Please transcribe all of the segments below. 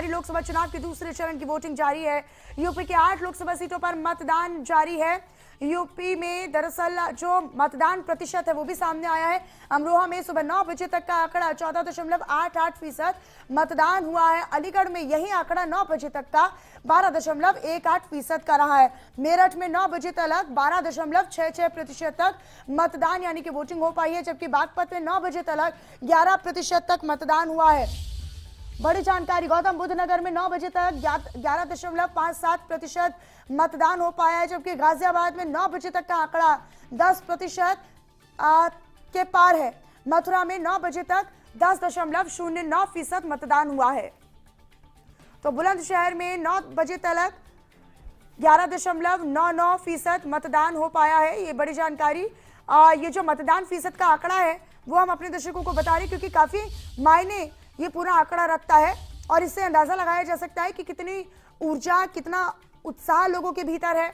जानकारी, लोकसभा चुनाव के दूसरे चरण की वोटिंग जारी है। यूपी के 8 लोकसभा सीटों पर मतदान जारी है। यूपी में दरअसल जो मतदान प्रतिशत है वो भी सामने आया है। अमरोहा में सुबह 9 बजे तक का आंकड़ा 14.88% मतदान हुआ है। अलीगढ़ में यही आंकड़ा 9 बजे तक का 12.18% का रहा है। मेरठ में 9 बजे तक 12.66% तक मतदान यानी कि वोटिंग हो पाई है, जबकि बागपत में 9 बजे तक 11% तक मतदान हुआ है। बड़ी जानकारी, गौतम बुद्ध नगर में 9 बजे तक 11.57% मतदान हो पाया है, जबकि गाजियाबाद में 9 बजे तक का आंकड़ा 10% के पार है। मथुरा में 9 बजे तक 10.09% मतदान हुआ है। तो बुलंदशहर में 9 बजे तक 11.99% मतदान हो पाया है। ये बड़ी जानकारी। ये जो मतदान फीसद का आंकड़ा है वो हम अपने दर्शकों को बता रहे हैं, क्योंकि काफी मायने ये पूरा आंकड़ा रखता है और इससे अंदाजा लगाया जा सकता है कि कितनी ऊर्जा, कितना उत्साह लोगों के भीतर है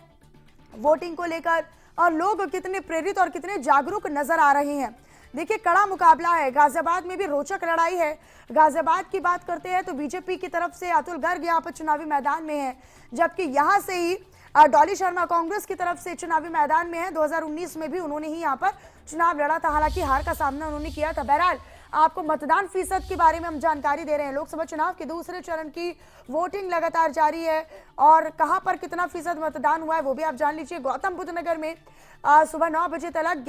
वोटिंग को लेकर, और लोग कितने प्रेरित और कितने जागरूक नजर आ रहे हैं। देखिए, कड़ा मुकाबला है। गाजियाबाद में भी रोचक लड़ाई है। गाजियाबाद की बात करते हैं तो बीजेपी की तरफ से अतुल गर्ग यहाँ पर चुनावी मैदान में है, जबकि यहां से ही डॉली शर्मा कांग्रेस की तरफ से चुनावी मैदान में है। 2019 में भी उन्होंने ही यहाँ पर चुनाव लड़ा था, हालांकि हार का सामना उन्होंने किया था। बहरहाल, आपको मतदान फीसद के बारे में हम जानकारी दे रहे हैं। लोकसभा चुनाव के दूसरे चरण की वोटिंग लगातार जारी है और कहां पर कितना फीसद मतदान हुआ है वो भी आप जान लीजिए। गौतम बुद्ध नगर में सुबह 9 बजे तक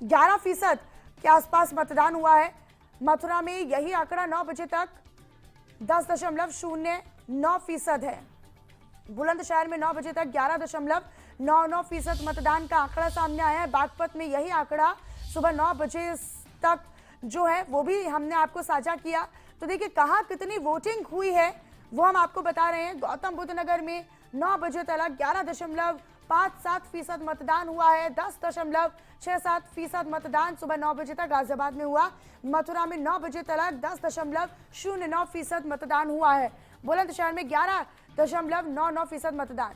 11% के आसपास मतदान हुआ है। मथुरा में यही आंकड़ा 9 बजे तक 10.09% है। बुलंदशहर में 9 बजे तक 11.99% मतदान का आंकड़ा सामने आया है। बागपत में यही आंकड़ा सुबह 9 बजे तक जो है वो भी हमने आपको साझा किया। तो देखिए, कहाँ कितनी वोटिंग हुई है वो हम आपको बता रहे हैं। गौतम बुद्ध नगर में 9 बजे तक 11.57% मतदान हुआ है। 10.67% मतदान सुबह 9 बजे तक गाजियाबाद में हुआ। मथुरा में 9 बजे तक 10.09% मतदान हुआ है। बुलंदशहर में 11.99% मतदान।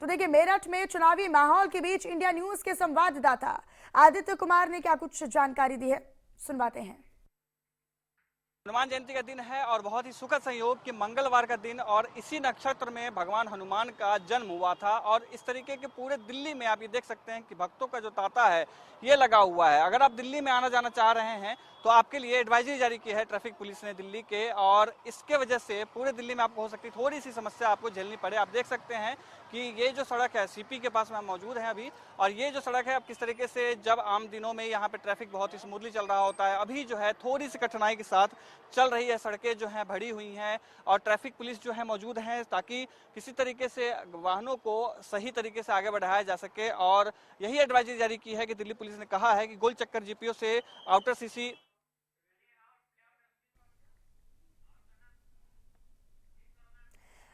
तो देखिए, मेरठ में चुनावी माहौल के बीच इंडिया न्यूज के संवाददाता आदित्य कुमार ने क्या कुछ जानकारी दी है, सुनवाते हैं। हनुमान जयंती का दिन है और बहुत ही सुखद संयोग कि मंगलवार का दिन और इसी नक्षत्र में भगवान हनुमान का जन्म हुआ था। और इस तरीके के पूरे दिल्ली में आप ये देख सकते हैं कि भक्तों का जो तांता है ये लगा हुआ है। अगर आप दिल्ली में आना जाना चाह रहे हैं तो आपके लिए एडवाइजरी जारी की है ट्रैफिक पुलिस ने दिल्ली के, और इसके वजह से पूरे दिल्ली में आपको हो सकती है थोड़ी सी समस्या आपको झेलनी पड़े। आप देख सकते हैं कि ये जो सड़क है सीपी के पास में हम मौजूद हैं अभी, और ये जो सड़क है अब किस तरीके से जब आम दिनों में यहाँ पे ट्रैफिक बहुत ही स्मूथली चल रहा होता है, अभी जो है थोड़ी सी कठिनाई के साथ चल रही है। सड़कें जो हैं भरी हुई हैं और ट्रैफिक पुलिस जो है मौजूद है ताकि किसी तरीके से वाहनों को सही तरीके से आगे बढ़ाया जा सके। और यही एडवाइजरी जारी की है कि दिल्ली पुलिस ने कहा है कि गोल चक्कर जीपीओ से आउटर सीसी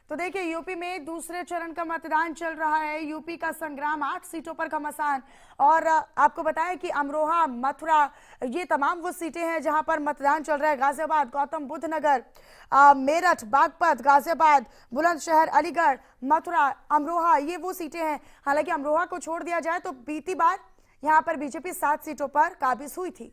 तो देखिए, यूपी में दूसरे चरण का मतदान चल रहा है। यूपी का संग्राम 8 सीटों पर घमासान, और आपको बताएं कि अमरोहा, मथुरा, ये तमाम वो सीटें हैं जहां पर मतदान चल रहा है। गाजियाबाद, गौतम बुद्ध नगर, मेरठ, बागपत, गाजियाबाद, बुलंदशहर, अलीगढ़, मथुरा, अमरोहा, ये वो सीटें हैं। हालांकि अमरोहा को छोड़ दिया जाए तो बीती बार यहाँ पर बीजेपी 7 सीटों पर काबिज हुई थी।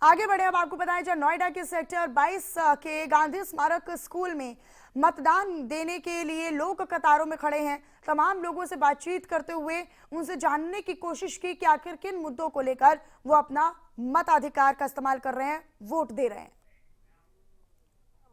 आगे बढ़े, अब आपको बताया जाए नोएडा के सेक्टर 22 के गांधी स्मारक स्कूल में मतदान देने के लिए लोग कतारों में खड़े हैं। तमाम लोगों से बातचीत करते हुए उनसे जानने की कोशिश की कि आखिर किन मुद्दों को लेकर वो अपना मताधिकार का इस्तेमाल कर रहे हैं, वोट दे रहे हैं।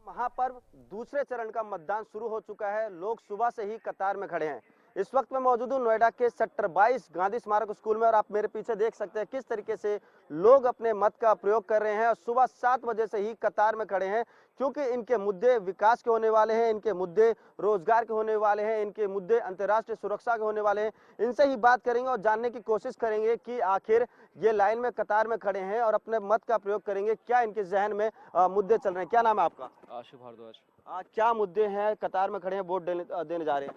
महापर्व दूसरे चरण का मतदान शुरू हो चुका है। लोग सुबह से ही कतार में खड़े हैं। इस वक्त मैं मौजूद हूँ नोएडा के सेक्टर 22 गांधी स्मारक स्कूल में, और आप मेरे पीछे देख सकते हैं किस तरीके से लोग अपने मत का प्रयोग कर रहे हैं। और सुबह 7 बजे से ही कतार में खड़े हैं, क्योंकि इनके मुद्दे विकास के होने वाले हैं, इनके मुद्दे रोजगार के होने वाले हैं, इनके मुद्दे अंतर्राष्ट्रीय सुरक्षा के होने वाले हैं। इनसे ही बात करेंगे और जानने की कोशिश करेंगे कि आखिर ये लाइन में कतार में खड़े हैं और अपने मत का प्रयोग करेंगे, क्या इनके जहन में मुद्दे चल रहे हैं। क्या नाम है आपका? आशु भारद्वाज। क्या मुद्दे हैं, कतार में खड़े हैं, वोट देने जा रहे हैं?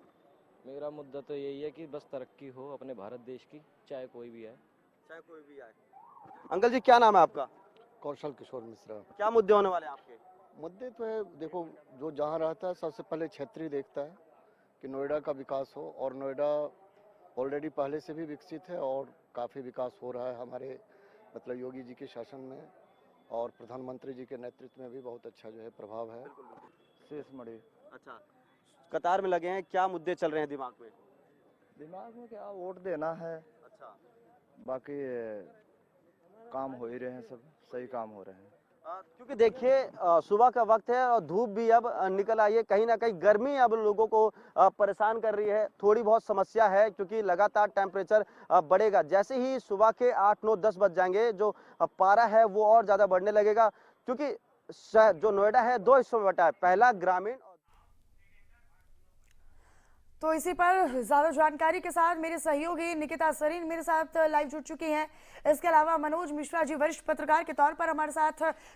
मेरा मुद्दा तो यही है कि बस तरक्की हो अपने भारत देश की, चाहे कोई भी आए। चाहे कोई भी आए। अंकल जी, क्या नाम है आपका? कौशल किशोर मिश्रा। क्या मुद्दे होने वाले हैं आपके? मुद्दे तो है, देखो जो जहाँ रहता है सबसे पहले क्षेत्रीय देखता है कि नोएडा का विकास हो, और नोएडा ऑलरेडी पहले से भी विकसित है और काफ़ी विकास हो रहा है हमारे मतलब योगी जी के शासन में, और प्रधानमंत्री जी के नेतृत्व में भी बहुत अच्छा जो है प्रभाव है। शेष मणि अच्छा, कतार में लगे हैं, क्या मुद्दे चल रहे हैं दिमाग में? दिमाग में क्या, वोट देना है। अच्छा, बाकी काम हो ही रहे हैं, सब सही काम हो रहे हैं। क्योंकि देखिए सुबह का वक्त है और धूप भी अब निकल आई है, कहीं ना कहीं गर्मी अब लोगों को परेशान कर रही है। थोड़ी बहुत समस्या है क्योंकि लगातार टेम्परेचर बढ़ेगा। जैसे ही सुबह के 8, 9, 10 बज जाएंगे, जो पारा है वो और ज़्यादा बढ़ने लगेगा, क्योंकि जो नोएडा है 2 हिस्सों में बटा है, पहला ग्रामीण। तो इसी पर ज्यादा जानकारी के साथ मेरे सहयोगी निकिता सरीन मेरे साथ लाइव जुड़ चुकी हैं। इसके अलावा मनोज मिश्रा जी वरिष्ठ पत्रकार के तौर पर हमारे साथ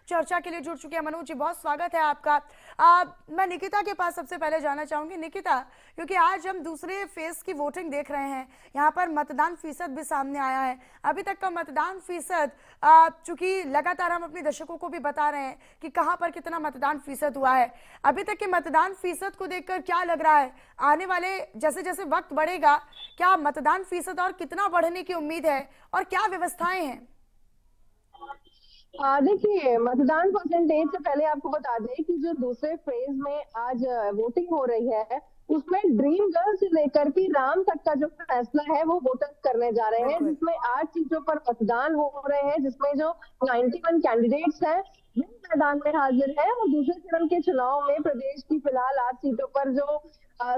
चर्चा के लिए जुड़ चुके हैं। मनोज जी, बहुत स्वागत है आपका। मैं निकिता के पास सबसे पहले जाना चाहूंगी। निकिता, क्योंकि आज हम दूसरे फेज की वोटिंग देख रहे हैं, यहाँ पर मतदान फीसद भी सामने आया है। अभी तक का मतदान फीसद, चूंकि लगातार हम अपने दर्शकों को भी बता रहे हैं कि कहाँ पर कितना मतदान फीसद हुआ है, अभी तक के मतदान फीसद को देखकर क्या लग रहा है, आने वाले जैसे जैसे वक्त बढ़ेगा क्या मतदान फीसद और कितना बढ़ने की उम्मीद है और क्या व्यवस्थाएं हैं? देखिए, मतदान परसेंटेज से पहले आपको बता दें कि जो दूसरे फेज में आज वोटिंग हो रही है, उसमें ड्रीम गर्ल से लेकर के राम तक का जो फैसला है वो वोटर्स करने जा रहे हैं, जिसमें 8 सीटों पर मतदान हो रहे हैं, जिसमें जो 91 कैंडिडेट्स हैं वो मैदान में हाजिर है। और दूसरे चरण के चुनाव में प्रदेश की फिलहाल 8 सीटों पर जो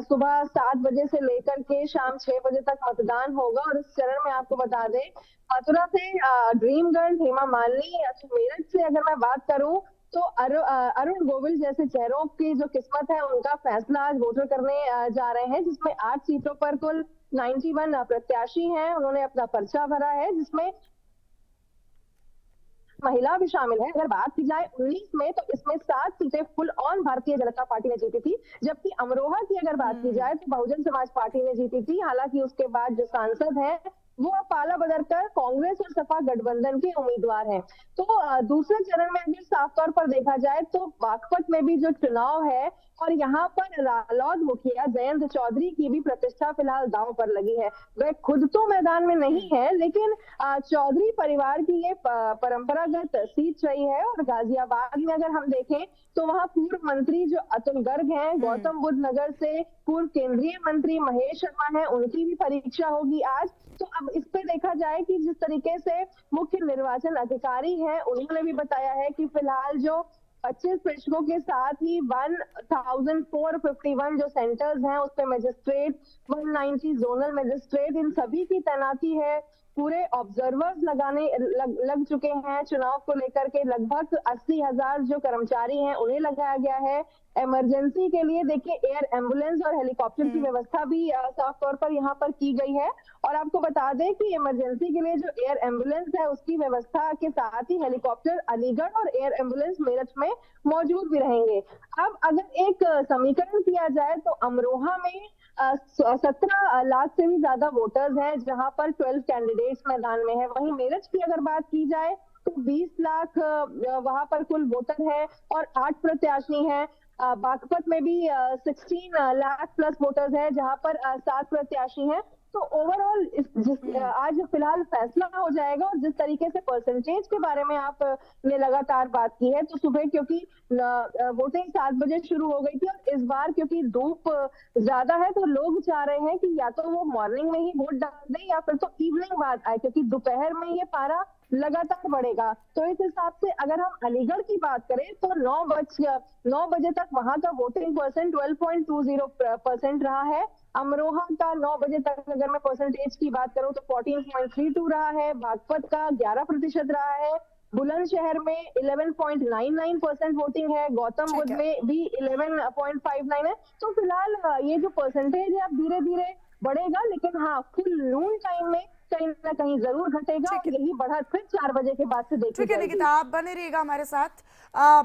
सुबह 7 बजे से लेकर के शाम 6 बजे तक मतदान होगा। और इस चरण में आपको बता दें, मथुरा से ड्रीम गर्ल हेमा मालिनी, मेरठ से अगर मैं बात करूं तो अरुण गोविल जैसे चेहरों की जो किस्मत है उनका फैसला आज वोटर करने जा रहे हैं, जिसमें 8 सीटों पर कुल 91 प्रत्याशी हैं, उन्होंने अपना पर्चा भरा है, जिसमें महिला भी शामिल है। अगर बात की जाए 19 में, तो इसमें 7 सीटें full on Bharatiya Janata party ने जीती थी, जबकि अमरोहा की अगर बात की जाए तो बहुजन समाज पार्टी ने जीती थी। हालांकि उसके बाद जो सांसद हैं वो अब पाला बदलकर कांग्रेस और सपा गठबंधन के उम्मीदवार हैं। तो दूसरे चरण में अगर साफ तौर पर देखा जाए तो बागपत में भी जो चुनाव है और यहाँ पर रालोद मुखिया जयंत चौधरी की भी प्रतिष्ठा फिलहाल दांव पर लगी है। वह खुद तो मैदान में नहीं है, लेकिन चौधरी परिवार की ये परंपरागत सीट रही है। और गाजियाबाद में अगर हम देखें तो वहाँ पूर्व मंत्री जो अतुल गर्ग हैं, गौतम बुद्ध नगर से पूर्व केंद्रीय मंत्री महेश शर्मा है, उनकी भी परीक्षा होगी आज। तो अब इस पे देखा जाए कि जिस तरीके से मुख्य निर्वाचन अधिकारी हैं उन्होंने भी बताया है कि फिलहाल जो 25 प्रेक्षकों के साथ ही 1451 जो सेंटर्स हैं उस पे मजिस्ट्रेट, 190 जोनल मजिस्ट्रेट, इन सभी की तैनाती है। पूरे ऑब्जर्वर्स लग चुके हैं। चुनाव को लेकर के लगभग 80,000 जो कर्मचारी हैं उन्हें लगाया गया है। इमरजेंसी के लिए देखिए एयर एम्बुलेंस और हेलीकॉप्टर की व्यवस्था भी साफ तौर पर यहाँ पर की गई है। और आपको बता दें कि इमरजेंसी के लिए जो एयर एम्बुलेंस है उसकी व्यवस्था के साथ ही हेलीकॉप्टर अलीगढ़ और एयर एम्बुलेंस मेरठ में मौजूद भी रहेंगे। अब अगर एक समीकरण किया जाए तो अमरोहा में 17 लाख से भी ज्यादा वोटर्स हैं, जहां पर 12 कैंडिडेट्स मैदान में है। वहीं मेरठ की अगर बात की जाए तो 20 लाख वहां पर कुल वोटर है और 8 प्रत्याशी हैं। बागपत में भी 16 लाख प्लस वोटर्स है, जहां पर 7 प्रत्याशी हैं। तो ओवरऑल आज फिलहाल फैसला हो जाएगा। और जिस तरीके से परसेंटेज के बारे में आपने लगातार बात की है, तो सुबह क्योंकि वोटिंग 7 बजे शुरू हो गई थी और इस बार क्योंकि धूप ज्यादा है तो लोग चाह रहे हैं कि या तो वो मॉर्निंग में ही वोट डाल दें या फिर तो इवनिंग बाद आए, क्योंकि दोपहर में ये पारा लगातार बढ़ेगा। तो इस हिसाब से अगर हम अलीगढ़ की बात करें तो 9 बजे तक वहां का वोटिंग परसेंट 12.20% रहा है। अमरोहा का 9 बजे तक अगर मैं परसेंटेज की बात करूं तो 14.32 रहा है। बागपत का 11% रहा है। बुलंदशहर में 11.99% वोटिंग है। गौतम बुद्ध में भी 11.59 है। तो फिलहाल ये जो परसेंटेज है अब धीरे धीरे बढ़ेगा, लेकिन हाँ फुल नून टाइम में कहीं ना कहीं जरूर घटेगा और यही बढ़त फिर 4 बजे के बाद से देखी ठीक है निकिता, आप बने रहिएगा हमारे साथ।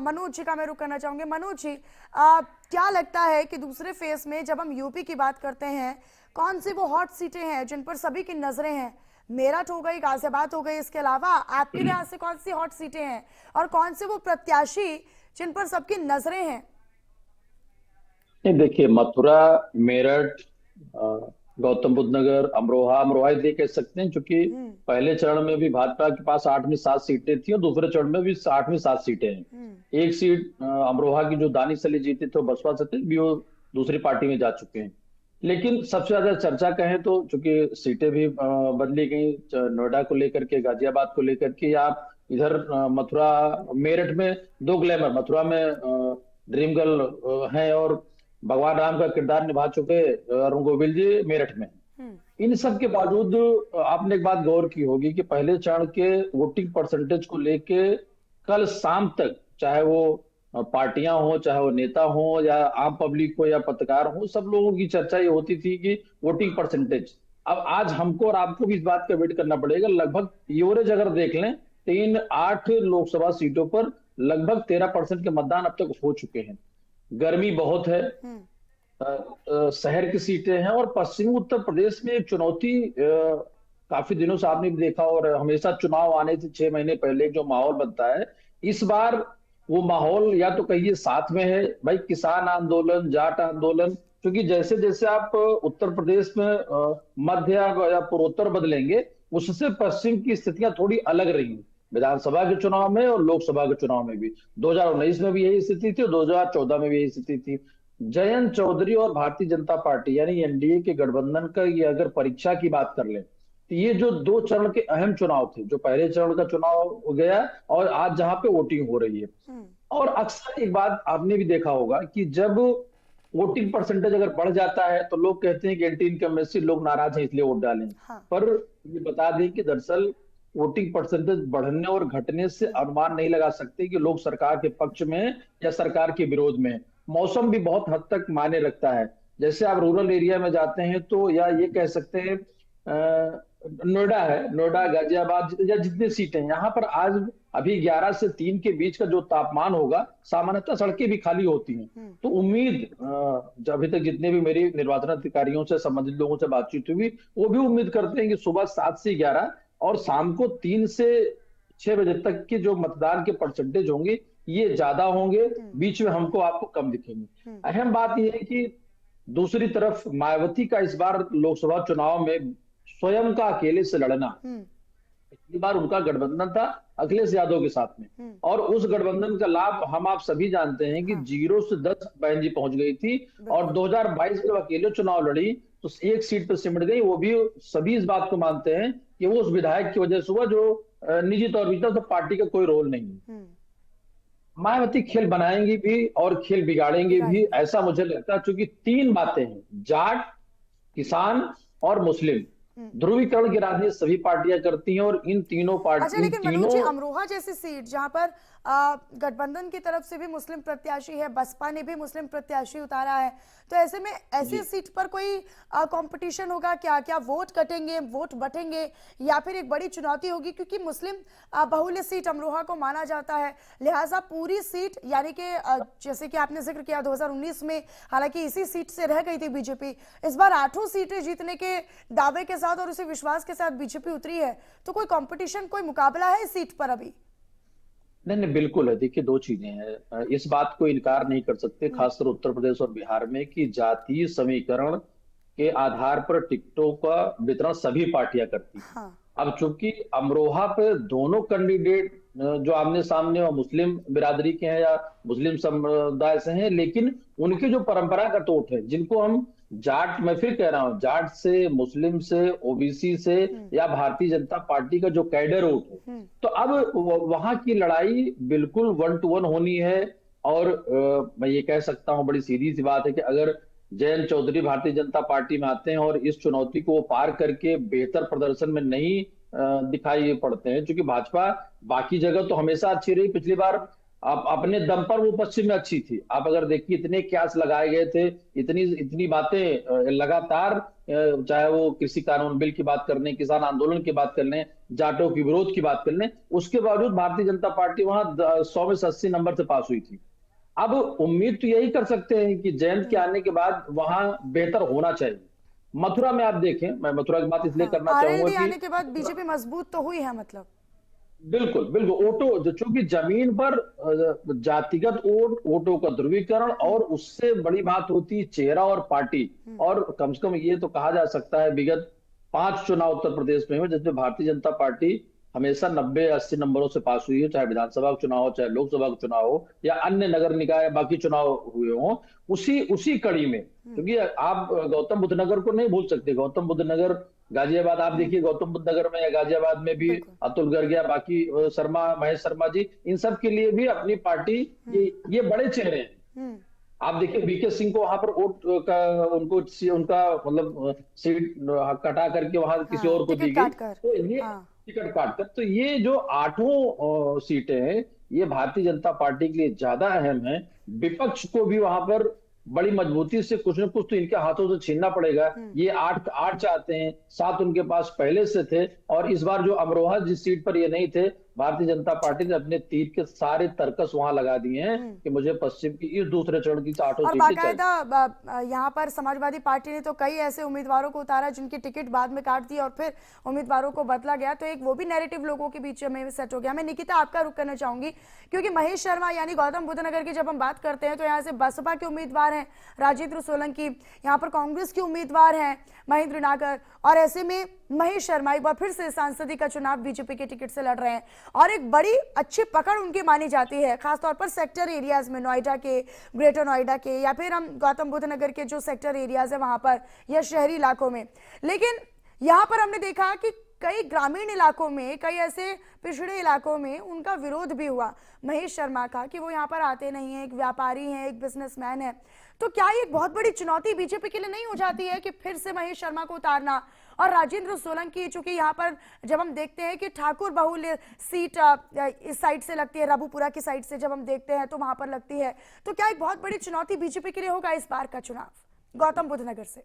मनोज जी का मैं रुक करना चाहूंगी। मनोज जी, क्या लगता है कि दूसरे फेज में जब हम यूपी की बात करते हैं, कौन सी वो हॉट सीटें हैं जिन पर सभी की नजरें हैं? मेरठ हो गई, गाजियाबाद हो गई, इसके अलावा आपके लिहाज से कौन सी हॉट सीटें हैं और कौन से वो प्रत्याशी जिन पर सबकी नजरें हैं? नहीं, देखिए, मथुरा, मेरठ, गौतम बुद्ध नगर, अमरोहा। अमरोहा इसलिए कह सकते हैं क्योंकि पहले चरण में भी भाजपा के पास 8 में 7 सीटें थी और दूसरे चरण में भी 8 में 7 सीटें हैं। एक सीट अमरोहा की जो दानिश अली जीते थे, बसपा से थे, भी वो दूसरी पार्टी में जा चुके हैं। लेकिन सबसे ज्यादा चर्चा कहें तो चूंकि सीटें भी बदली गई, नोएडा को लेकर के, गाजियाबाद को लेकर के, या इधर मथुरा मेरठ में दो ग्लैमर, मथुरा में ड्रीम गर्ल हैं और भगवान राम का किरदार निभा चुके अरुण गोविल जी मेरठ में। इन सब के बावजूद आपने एक बात गौर की होगी कि पहले चरण के वोटिंग परसेंटेज को लेके कल शाम तक, चाहे वो पार्टियां हो, चाहे वो नेता हो, या आम पब्लिक हो, या पत्रकार हो, सब लोगों की चर्चा ये होती थी कि वोटिंग परसेंटेज। अब आज हमको और आपको भी इस बात का वेट करना पड़ेगा। लगभग एवरेज अगर देख लें, 8 लोकसभा सीटों पर लगभग 13% के मतदान अब तक हो चुके हैं। गर्मी बहुत है, शहर की सीटें हैं, और पश्चिमी उत्तर प्रदेश में एक चुनौती काफी दिनों से आपने भी देखा, और हमेशा चुनाव आने से 6 महीने पहले जो माहौल बनता है, इस बार वो माहौल या तो कहिए साथ में है भाई, किसान आंदोलन, जाट आंदोलन। क्योंकि जैसे जैसे आप उत्तर प्रदेश में मध्य या पूर्वोत्तर बदलेंगे, उससे पश्चिम की स्थितियां थोड़ी अलग रही, विधानसभा के चुनाव में और लोकसभा के चुनाव में भी। 2019 में भी यही स्थिति थी, 2014 में भी यही स्थिति थी। जयंत चौधरी और भारतीय जनता पार्टी यानी एनडीए के गठबंधन का ये अगर परीक्षा की बात कर लें, तो ये जो 2 चरण के अहम चुनाव थे, जो पहले चरण का चुनाव हो गया और आज जहां पे वोटिंग हो रही है, और अक्सर एक बात आपने भी देखा होगा कि जब वोटिंग परसेंटेज अगर बढ़ जाता है तो लोग कहते हैं कि एंटी इनकम्बेंसी, लोग नाराज हैं इसलिए वोट डालें। पर ये बता दें कि दरअसल वोटिंग परसेंटेज बढ़ने और घटने से अनुमान नहीं लगा सकते कि लोग सरकार के पक्ष में या सरकार के विरोध में। मौसम भी बहुत हद तक मायने रखता है। जैसे आप रूरल एरिया में जाते हैं तो, या ये कह सकते हैं नोएडा है, नोएडा, गाजियाबाद, या जितनी सीटें, यहाँ पर आज अभी 11 से 3 के बीच का जो तापमान होगा, सामान्यतः सड़कें भी खाली होती हैं। तो उम्मीद, अभी तक जितने भी मेरी निर्वाचन अधिकारियों से संबंधित लोगों से बातचीत हुई, वो भी उम्मीद करते हैं कि सुबह 7 से 11 और शाम को 3 से 6 बजे तक के जो मतदान के परसेंटेज होंगे, ये ज्यादा होंगे, बीच में हमको आपको कम दिखेंगे। अहम बात यह है कि दूसरी तरफ मायावती का इस बार लोकसभा चुनाव में स्वयं का अकेले से लड़ना, पिछली बार उनका गठबंधन था अखिलेश यादव के साथ में, और उस गठबंधन का लाभ हम आप सभी जानते हैं कि 0 से 10 बहन जी पहुंच गई थी, और 2022 में अकेले चुनाव लड़ी तो एक सीट पर सिमट गई। वो भी सभी इस बात को मानते हैं कि वो उस विधायक की वजह से हुआ जो निजी तौर पर, तो पार्टी का कोई रोल नहीं है। मायावती खेल बनाएंगी भी और खेल बिगाड़ेंगे भी, ऐसा मुझे लगता है, क्योंकि 3 बातें हैं, जाट, किसान और मुस्लिम। ध्रुवीकरण की राजनीति सभी पार्टियां करती हैं, और इन तीनों अच्छा, लेकिन मनोज जी, अमरोहा जैसी सीट जहां पर गठबंधन की तरफ से भी मुस्लिम प्रत्याशी है, बसपा ने भी मुस्लिम प्रत्याशी उतारा है, तो ऐसे में ऐसी सीट पर कोई कंपटीशन होगा क्या? क्या वोट कटेंगे, वोट बटेंगे, या फिर एक बड़ी चुनौती होगी? क्योंकि मुस्लिम बहुल्य सीट अमरोहा को माना जाता है, लिहाजा पूरी सीट, यानी कि जैसे कि आपने जिक्र किया 2019 में हालांकि इसी सीट से रह गई थी बीजेपी, इस बार 8 सीटें जीतने के दावे के साथ और उसी विश्वास के साथ बीजेपी उतरी है, तो कोई कंपटीशन, कोई मुकाबला है इस सीट पर अभी? नहीं, बिल्कुल है। देखिए, 2 चीजें हैं, इस बात को इनकार नहीं कर सकते, खासकर उत्तर प्रदेश और बिहार में, कि जातीय समीकरण के आधार पर टिकटों का वितरण सभी पार्टियां करती हैं। अब चूंकि अमरोहा पे दोनों कैंडिडेट जो आमने सामने और मुस्लिम बिरादरी के हैं या मुस्लिम समुदाय से हैं, लेकिन उनकी जो परंपरा का टोट है, जिनको हम जाट, मैं फिर कह रहा हूं, जाट से, मुस्लिम से, ओबीसी से, या भारतीय जनता पार्टी का जो कैडर वोट है, तो अब वहां की लड़ाई बिल्कुल 1 to 1 होनी है। और मैं ये कह सकता हूं, बड़ी सीधी सी बात है कि अगर जयंत चौधरी भारतीय जनता पार्टी में आते हैं और इस चुनौती को पार करके बेहतर प्रदर्शन में नहीं दिखाई पड़ते हैं, क्योंकि भाजपा बाकी जगह तो हमेशा अच्छी रही, पिछली बार अपने दम पर वो पश्चिम में अच्छी थी। आप अगर देखिए, इतने क्यास लगाए गए थे, इतनी बातें लगातार, चाहे वो कृषि कानून बिल की बात कर लें, किसान आंदोलन की बात कर लें, जाटों के विरोध की बात कर लें, उसके बावजूद भारतीय जनता पार्टी वहां 100 में से 80 नंबर से पास हुई थी। अब उम्मीद तो यही कर सकते हैं कि जयंत के आने के बाद वहां बेहतर होना चाहिए। मथुरा में आप देखें, मैं मथुरा की बात इसलिए करना चाहूंगा आरएलडी कि आने के बाद बीजेपी मजबूत तो हुई है मतलब। बिल्कुल बिल्कुल, वोटो जो चूंकि जमीन पर जातिगत वोटों का ध्रुवीकरण, और उससे बड़ी बात होती है चेहरा और पार्टी। और कम से कम ये तो कहा जा सकता है विगत 5 चुनाव उत्तर प्रदेश में हुए जिसमें भारतीय जनता पार्टी हमेशा 90-80 नंबरों से पास हुई है, चाहे विधानसभा का चुनाव हो, चाहे लोकसभा का चुनाव हो, या अन्य नगर निकाय या बाकी चुनाव हुए हों। उसी उसी कड़ी में, क्योंकि आप गौतम बुद्ध नगर को नहीं भूल सकते। गौतम बुद्ध नगर, गाजियाबाद आप देखिए, गौतम बुद्ध नगर में या गाजियाबाद में भी बिल्कुल। अतुल गर्ग या बाकी शर्मा, महेश शर्मा जी, इन सब के लिए भी अपनी पार्टी, ये बड़े चेहरे हैं। हम्म। आप देखिए बीके सिंह को वहां पर वोट का उनका मतलब सीट कटा करके वहां किसी और को दी टिकट गई। काट कर। तो ये हाँ। टिकट काटकर, तो ये जो 8 सीटें हैं, ये भारतीय जनता पार्टी के लिए ज्यादा अहम है। विपक्ष को भी वहां पर बड़ी मजबूती से कुछ न कुछ तो इनके हाथों से छीनना पड़ेगा। ये 8 चाहते हैं, 7 उनके पास पहले से थे, और इस बार जो अमरोहा जिस सीट पर ये नहीं थे, भारतीय जनता पार्टी ने अपने तीर के सारे तर्कस वहां लगा दिए हैं कि मुझे पश्चिम की इस दूसरे चरण की 8 और सीटें चाहिए। बाकायदा यहाँ पर समाजवादी पार्टी ने तो कई ऐसे उम्मीदवारों को उतारा जिनकी टिकट बाद में काट दी और फिर उम्मीदवारों को बदला गया, तो एक वो भी नैरेटिव लोगों के बीच में सेट हो गया। मैं निकिता आपका रुख करना चाहूंगी, क्योंकि महेश शर्मा यानी गौतम बुद्ध नगर की जब हम बात करते हैं तो यहाँ से बसपा के उम्मीदवार हैं राजेंद्र सोलंकी, यहाँ पर कांग्रेस के उम्मीदवार हैं महेंद्र नागर, और ऐसे में महेश शर्मा एक बार फिर से सांसदी का चुनाव बीजेपी के टिकट से लड़ रहे हैं, और एक बड़ी अच्छी पकड़ उनकी मानी जाती है खासतौर पर सेक्टर एरियाज में, नोएडा के, ग्रेटर नोएडा के, या फिर हम गौतम बुद्ध नगर के जो सेक्टर एरियाज है वहां पर, या शहरी इलाकों में। लेकिन यहाँ पर हमने देखा कि कई ग्रामीण इलाकों में, कई ऐसे पिछड़े इलाकों में उनका विरोध भी हुआ महेश शर्मा का, कि वो यहाँ पर आते नहीं है, एक व्यापारी हैं, एक बिजनेसमैन है। तो क्या ये एक बहुत बड़ी चुनौती बीजेपी के लिए नहीं हो जाती है कि फिर से महेश शर्मा को उतारना? और राजेंद्र सोलंकी, चूंकि यहाँ पर जब हम देखते हैं कि ठाकुर बहुल्य सीट इस साइड से लगती है, रबुपुरा की साइड से जब हम देखते हैं तो वहां पर लगती है, तो क्या एक बहुत बड़ी चुनौती बीजेपी के लिए होगा इस बार का चुनाव गौतम बुद्ध नगर से?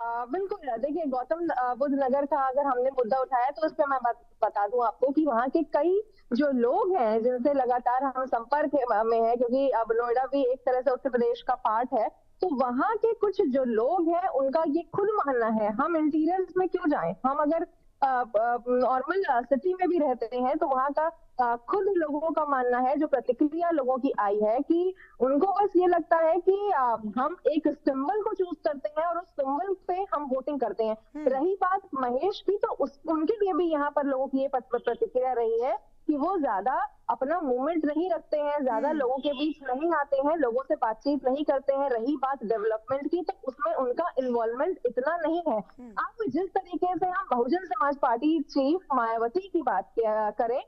बिल्कुल। देखिए, गौतम बुद्ध नगर का अगर हमने मुद्दा उठाया तो उस पर मैं बता दूं आपको कि वहाँ के कई जो लोग हैं जिनसे लगातार हम संपर्क में हैं, क्योंकि अब नोएडा भी एक तरह से उत्तर प्रदेश का पार्ट है, तो वहाँ के कुछ जो लोग हैं उनका ये खुद मानना है, हम इंटीरियर्स में क्यों जाएं, हम अगर नॉर्मल सिटी में भी रहते हैं तो वहाँ का खुद लोगों का मानना है, जो प्रतिक्रिया लोगों की आई है, कि उनको बस ये लगता है कि हम एक सिंबल को चूज करते हैं और उस सिंबल पे हम वोटिंग करते हैं। रही बात महेश की, तो उनके लिए भी यहाँ पर लोगों की ये प्रतिक्रिया रही है कि वो ज्यादा अपना मूवमेंट नहीं रखते हैं, ज्यादा लोगों के बीच नहीं आते हैं, लोगों से बातचीत नहीं करते हैं। रही बात डेवलपमेंट की, तो उसमें उनका इन्वॉल्वमेंट इतना नहीं है। अब जिस तरीके से हम बहुजन समाज पार्टी चीफ मायावती की बात करें,